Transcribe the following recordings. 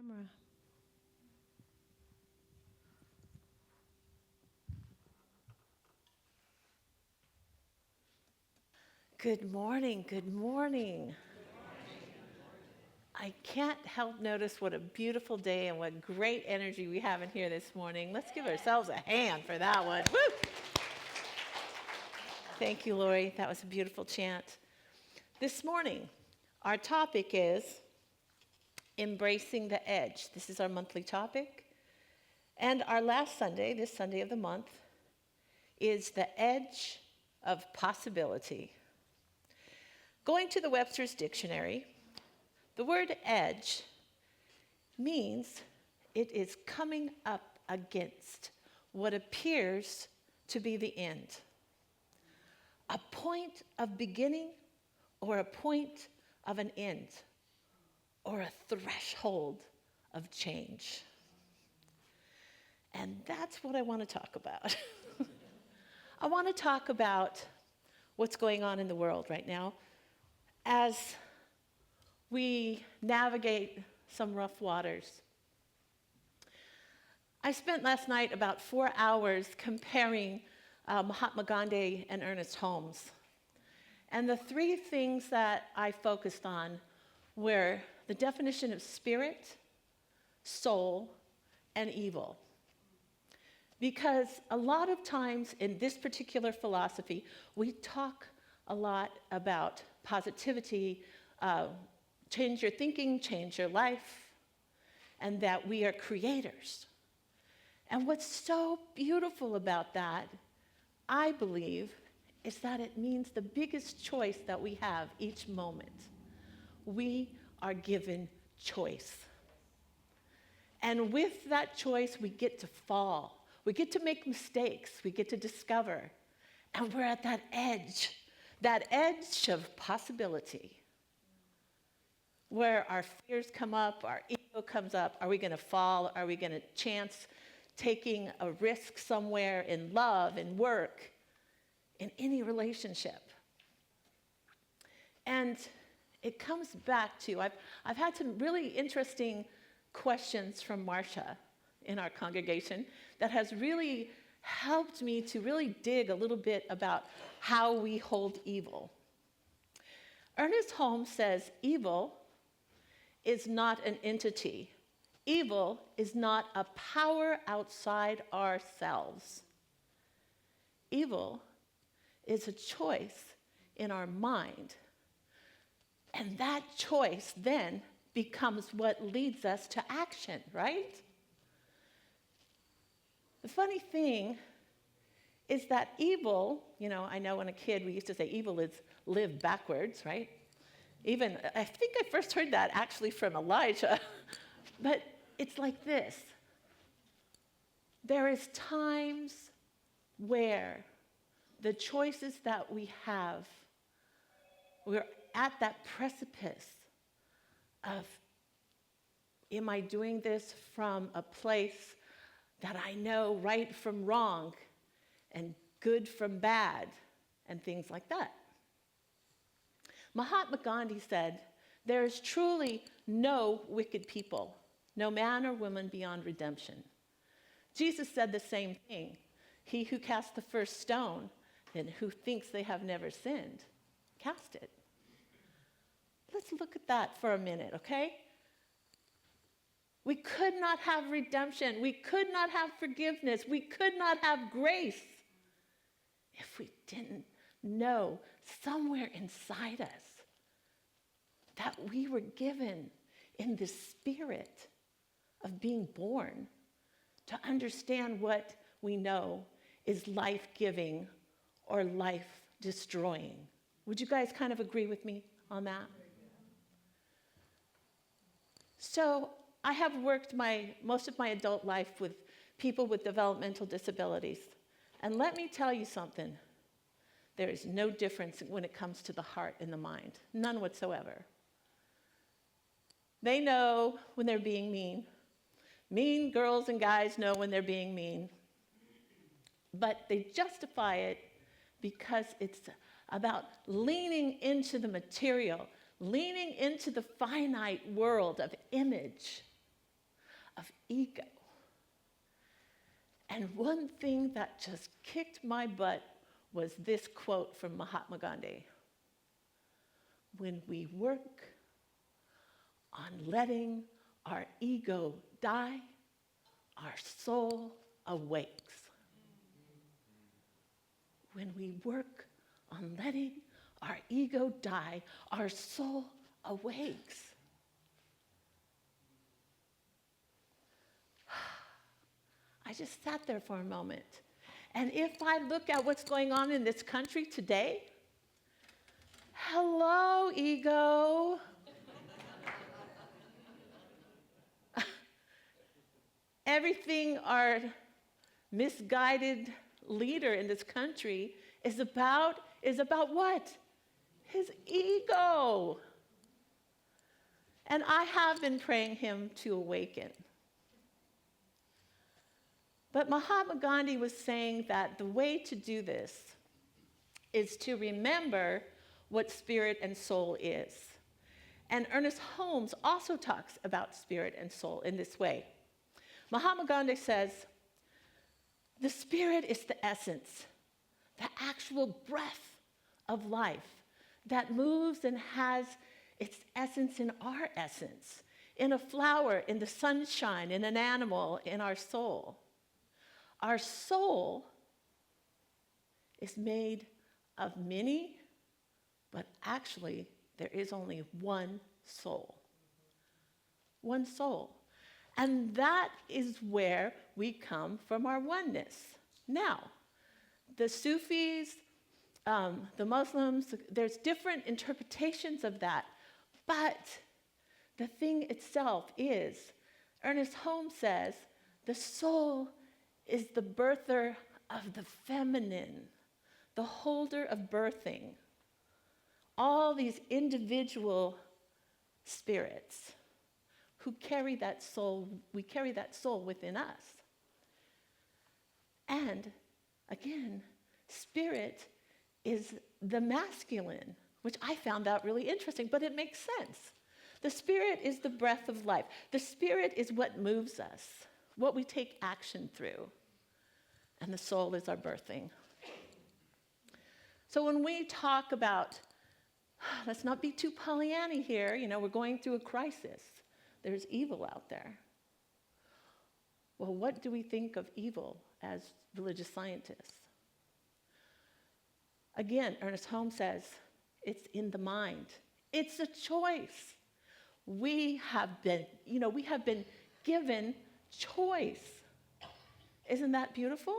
Tamara. Good morning, good morning. I can't help notice what a beautiful day and what great energy we have in here this morning. Let's give ourselves a hand for that one. Woo! Thank you, Lori. That was a beautiful chant. This morning, our topic is embracing the edge. This is our monthly topic. And our last Sunday, this Sunday of the month, is the edge of possibility. Going to the Webster's Dictionary, the word edge means it is coming up against what appears to be the end. A point of beginning or a point of an end or a threshold of change. And that's what I want to talk about. I want to talk about what's going on in the world right now as we navigate some rough waters. I spent last night about 4 hours comparing Mahatma Gandhi and Ernest Holmes. And the three things that I focused on were the definition of spirit, soul, and evil. Because a lot of times in this particular philosophy, we talk a lot about positivity, change your thinking, change your life, and that we are creators. And what's so beautiful about that, I believe, is that it means the biggest choice that we have each moment. We are given choice. And with that choice, we get to fall. We get to make mistakes. We get to discover. And we're at that edge of possibility, where our fears come up, our ego comes up. Are we going to fall? Are we going to chance taking a risk somewhere in love, in work, in any relationship? And it comes back to, I've had some really interesting questions from Marcia in our congregation that has really helped me to really dig a little bit about how we hold evil. Ernest Holmes says evil is not an entity. Evil is not a power outside ourselves. Evil is a choice in our mind. And that choice then becomes what leads us to action, right? The funny thing is that evil, I know when a kid we used to say evil is live backwards, right? Even, I think I first heard that actually from Elijah. But it's like this. There is times where the choices that we have, we're at that precipice of, am I doing this from a place that I know right from wrong and good from bad and things like that? Mahatma Gandhi said, there is truly no wicked people, no man or woman beyond redemption. Jesus said the same thing. He who casts the first stone and who thinks they have never sinned, cast it. Let's look at that for a minute, okay? We could not have redemption. We could not have forgiveness. We could not have grace if we didn't know somewhere inside us that we were given in the spirit of being born to understand what we know is life-giving or life-destroying. Would you guys kind of agree with me on that? So I have worked most of my adult life with people with developmental disabilities. And let me tell you something. There is no difference when it comes to the heart and the mind. None whatsoever. They know when they're being mean. Mean girls and guys know when they're being mean. But they justify it because it's about leaning into the material, leaning into the finite world of image of ego. And one thing that just kicked my butt was this quote from Mahatma Gandhi. When we work on letting our ego die, our soul awakes. When we work on letting our ego die, our soul awakes. I just sat there for a moment. And if I look at what's going on in this country today, hello, ego. Everything our misguided leader in this country is about what? His ego. And I have been praying him to awaken. But Mahatma Gandhi was saying that the way to do this is to remember what spirit and soul is. And Ernest Holmes also talks about spirit and soul in this way. Mahatma Gandhi says, the spirit is the essence, the actual breath of life that moves and has its essence in our essence, in a flower, in the sunshine, in an animal, in our soul. Our soul is made of many, but actually there is only one soul. One soul. And that is where we come from our oneness. Now, the Sufis, the Muslims, there's different interpretations of that. But the thing itself is, Ernest Holmes says, the soul is the birther of the feminine, the holder of birthing. All these individual spirits who carry that soul, we carry that soul within us. And again, spirit is the masculine, which I found out really interesting, but it makes sense. The spirit is the breath of life. The spirit is what moves us, what we take action through. And the soul is our birthing. So when we talk about, let's not be too Pollyanny here, we're going through a crisis. There's evil out there. Well, what do we think of evil as religious scientists? Again, Ernest Holmes says, it's in the mind. It's a choice. We have been given choice. Isn't that beautiful?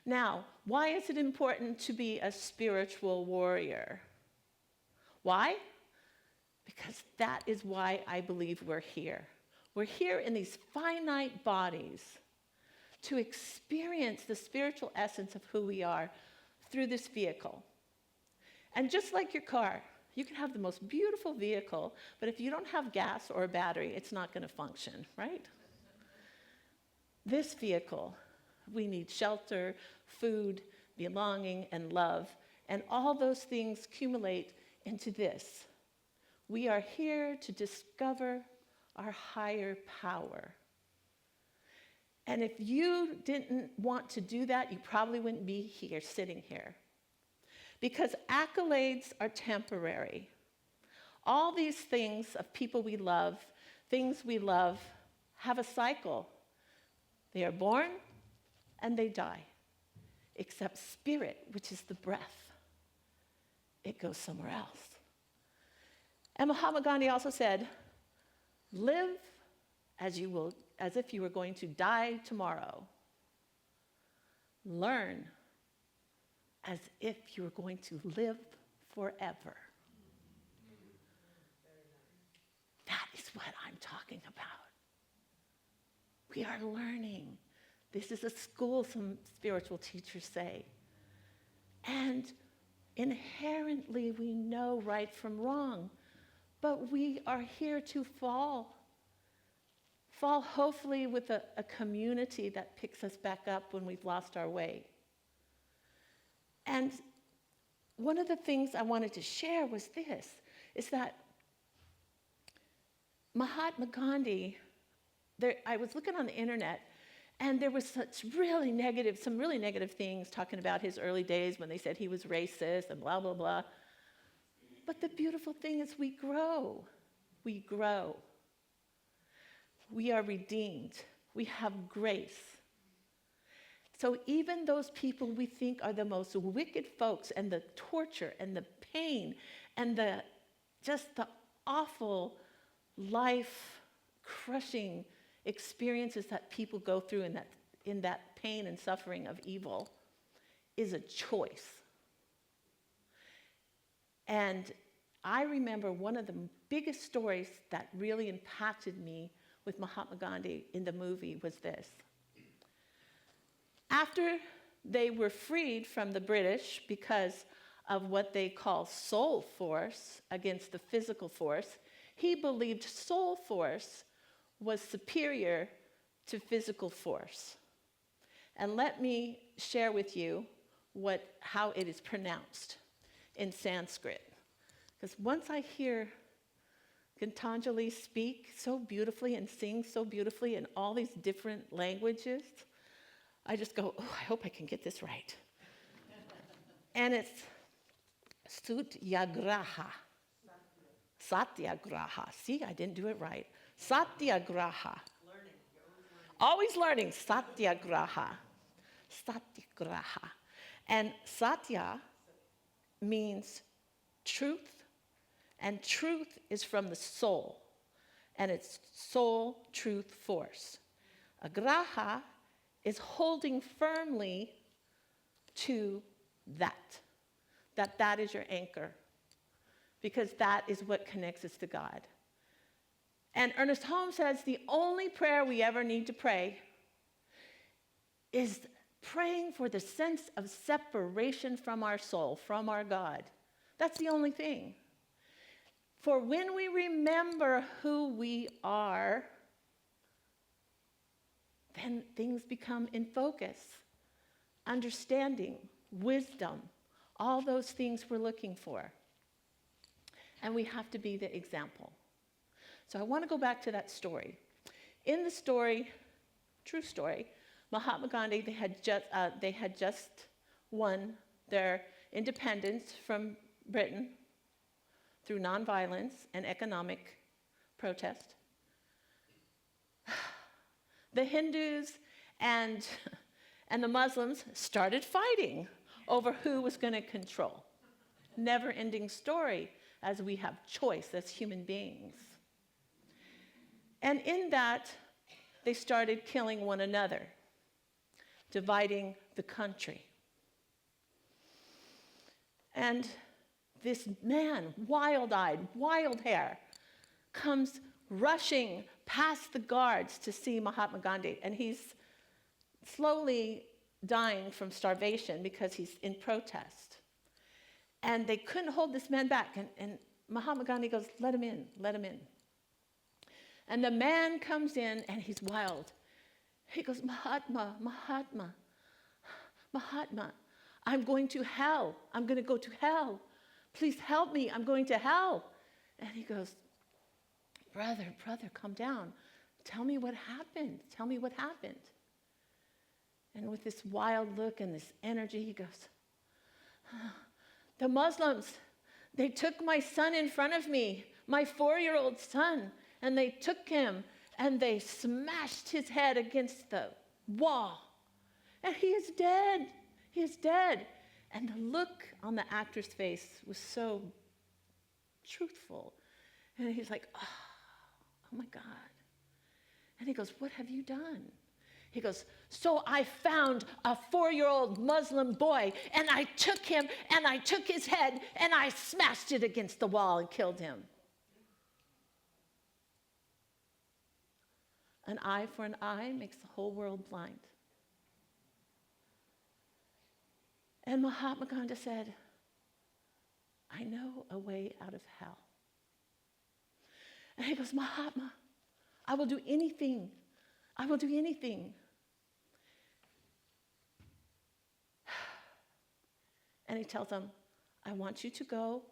Now, why is it important to be a spiritual warrior? Why? Because that is why I believe we're here. We're here in these finite bodies to experience the spiritual essence of who we are through this vehicle. And just like your car, you can have the most beautiful vehicle, but if you don't have gas or a battery, it's not going to function, right? This vehicle, we need shelter, food, belonging, and love, and all those things accumulate into this. We are here to discover our higher power. And if you didn't want to do that, you probably wouldn't be here, sitting here. Because accolades are temporary. All these things of people we love, things we love, have a cycle. They are born and they die. Except spirit, which is the breath, it goes somewhere else. And Mahatma Gandhi also said, live as if you were going to die tomorrow. Learn as if you were going to live forever. That is what I'm talking about. We are learning. This is a school, some spiritual teachers say. And inherently we know right from wrong. But we are here to fall. Fall hopefully with a community that picks us back up when we've lost our way. And one of the things I wanted to share was this, is that Mahatma Gandhi I was looking on the internet, and there was some really negative things talking about his early days when they said he was racist and blah, blah, blah. But the beautiful thing is we grow. We grow. We are redeemed. We have grace. So even those people we think are the most wicked folks, and the torture and the pain and the awful life-crushing experiences that people go through in that pain and suffering of evil is a choice. And I remember one of the biggest stories that really impacted me with Mahatma Gandhi in the movie was this. After they were freed from the British because of what they call soul force against the physical force, he believed soul force was superior to physical force. And let me share with you how it is pronounced in Sanskrit. Because once I hear Gitanjali speak so beautifully and sing so beautifully in all these different languages, I just go, oh, I hope I can get this right. And it's Satyagraha. Satyagraha. See, I didn't do it right. Satyagraha. Always learning. Satyagraha. Satyagraha. And Satya means truth, and truth is from the soul, and it's soul, truth, force. Agraha is holding firmly to that is your anchor, because that is what connects us to God. And Ernest Holmes says the only prayer we ever need to pray is praying for the sense of separation from our soul, from our God. That's the only thing. For when we remember who we are, then things become in focus. Understanding, wisdom, all those things we're looking for. And we have to be the example. So I want to go back to that story. In the story, true story, Mahatma Gandhi, they had just won their independence from Britain through nonviolence and economic protest. The Hindus and the Muslims started fighting over who was going to control. Never-ending story, as we have choice as human beings. And in that, they started killing one another, dividing the country. And this man, wild-eyed, wild hair, comes rushing past the guards to see Mahatma Gandhi, and he's slowly dying from starvation because he's in protest. And they couldn't hold this man back, and Mahatma Gandhi goes, let him in, let him in. And the man comes in, and he's wild. He goes, Mahatma, Mahatma, Mahatma, I'm going to hell. I'm going to go to hell. Please help me. I'm going to hell. And he goes, brother, calm down. Tell me what happened. Tell me what happened. And with this wild look and this energy, he goes, the Muslims, they took my son in front of me, my 4-year-old son, and they took him and they smashed his head against the wall. And he is dead. He is dead. And the look on the actor's face was so truthful. And he's like, oh my God. And he goes, what have you done? He goes, so I found a 4-year-old Muslim boy, and I took him, and I took his head, and I smashed it against the wall and killed him. An eye for an eye makes the whole world blind. And Mahatma Gandhi said, I know a way out of hell. And he goes, Mahatma, I will do anything. I will do anything. And he tells them, I want you to go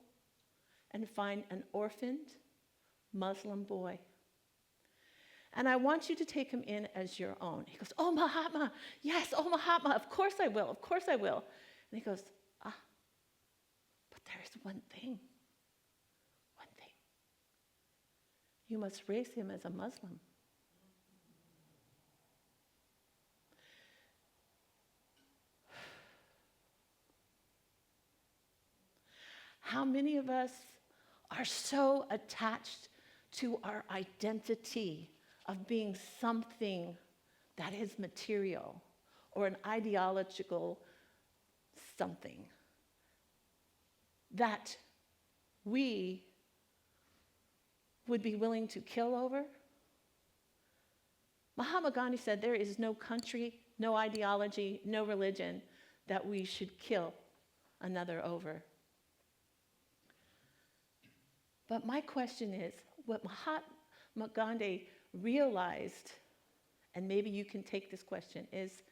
and find an orphaned Muslim boy. And I want you to take him in as your own. He goes, oh, Mahatma, yes, oh, Mahatma, of course I will, of course I will. And he goes, but there's one thing. You must raise him as a Muslim. How many of us are so attached to our identity of being something that is material or an ideological something that we would be willing to kill over? Mahatma Gandhi said there is no country, no ideology, no religion that we should kill another over. But my question is, what Mahatma Gandhi realized, and maybe you can take this question, is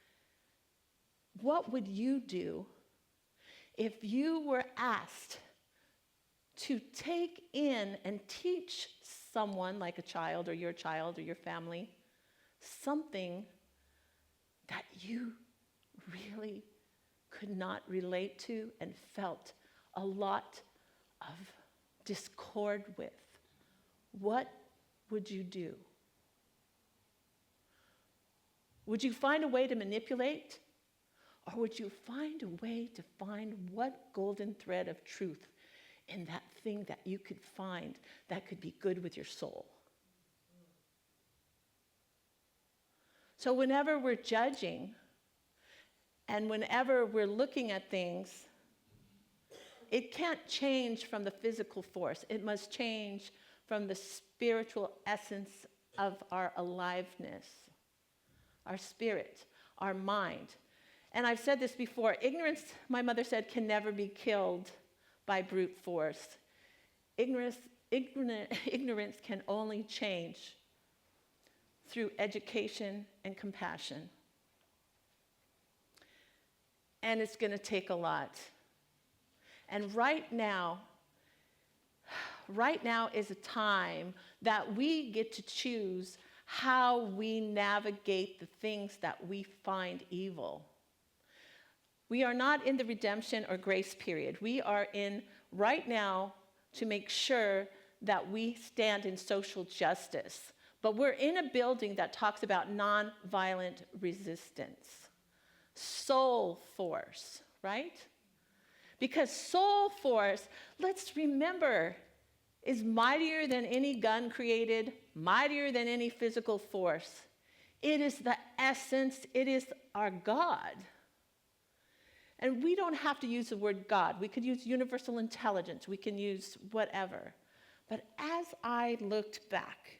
what would you do if you were asked to take in and teach someone, like a child or your family, something that you really could not relate to and felt a lot of discord with? What would you do? Would you find a way to manipulate? Or would you find a way to find what golden thread of truth in that thing that you could find that could be good with your soul? So whenever we're judging and whenever we're looking at things, it can't change from the physical force. It must change from the spiritual essence of our aliveness, our spirit, our mind. And I've said this before, ignorance, my mother said, can never be killed by brute force. Ignorance can only change through education and compassion. And it's going to take a lot. And right now is a time that we get to choose how we navigate the things that we find evil. We are not in the redemption or grace period. We are in right now to make sure that we stand in social justice. But we're in a building that talks about nonviolent resistance. Soul force, right? Because soul force, let's remember, is mightier than any gun created, mightier than any physical force. It is the essence, it is our God. And we don't have to use the word God. We could use universal intelligence. We can use whatever. But as I looked back,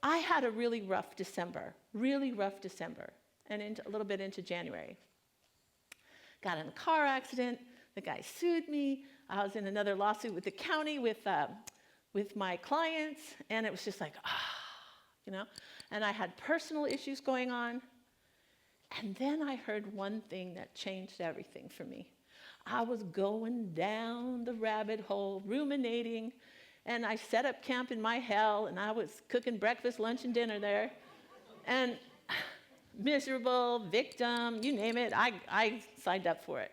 I had a really rough December, and a little bit into January. Got in a car accident. The guy sued me. I was in another lawsuit with the county with my clients, and it was just like, And I had personal issues going on. And then I heard one thing that changed everything for me. I was going down the rabbit hole, ruminating, and I set up camp in my hell, and I was cooking breakfast, lunch, and dinner there. And miserable, victim, you name it, I signed up for it.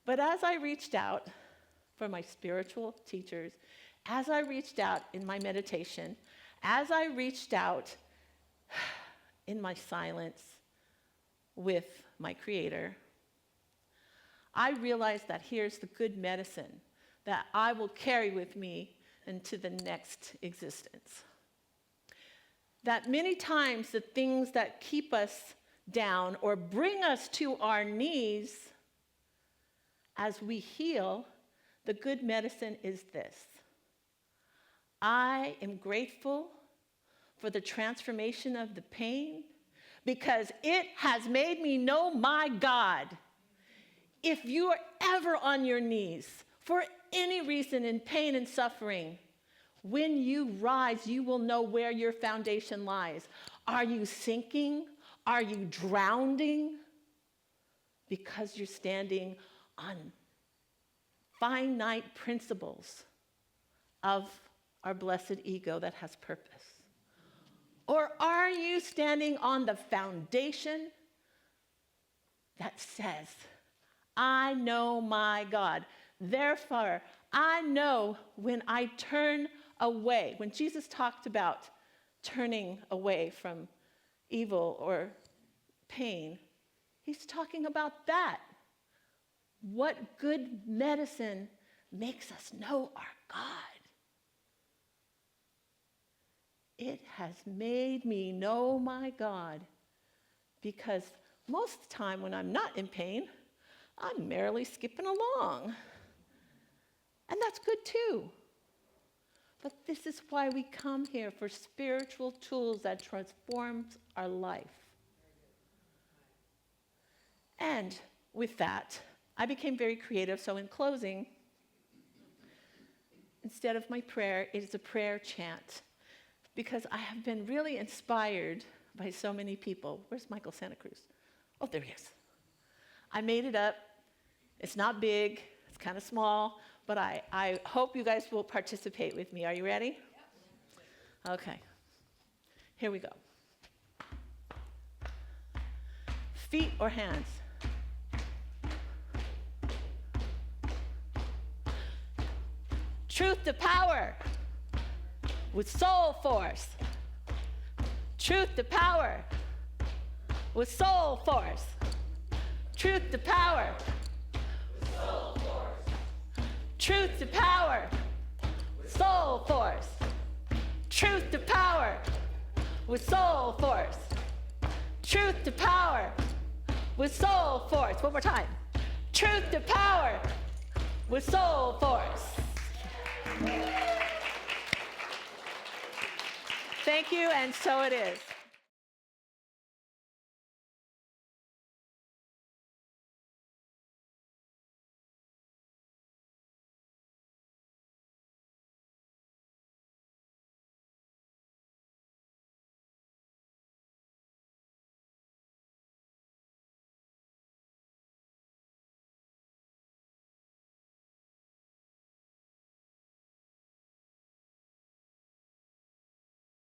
But as I reached out for my spiritual teachers, as I reached out in my meditation, as I reached out in my silence with my Creator, I realized that here's the good medicine that I will carry with me into the next existence. That many times the things that keep us down or bring us to our knees as we heal, the good medicine is this: I am grateful for the transformation of the pain because it has made me know my God. If you are ever on your knees for any reason in pain and suffering, when you rise, you will know where your foundation lies. Are you sinking? Are you drowning? Because you're standing on finite principles of our blessed ego that has purpose? Or are you standing on the foundation that says, I know my God. Therefore, I know when I turn away. When Jesus talked about turning away from evil or pain, he's talking about that. What good medicine makes us know our God? It has made me know my God, because most of the time when I'm not in pain, I'm merrily skipping along. And that's good too. But this is why we come here, for spiritual tools that transforms our life. And with that, I became very creative. So in closing, instead of my prayer, it is a prayer chant, because I have been really inspired by so many people. Where's Michael Santa Cruz? Oh, there he is. I made it up. It's not big. It's kind of small. But I hope you guys will participate with me. Are you ready? Okay. Here we go. Feet or hands? Truth to power with soul force. Truth to power with soul force. Truth to power with soul force. Truth to power with soul force. Truth to power with soul force. Truth to power with soul force. One more time. Truth to power with soul force. Thank you, and so it is.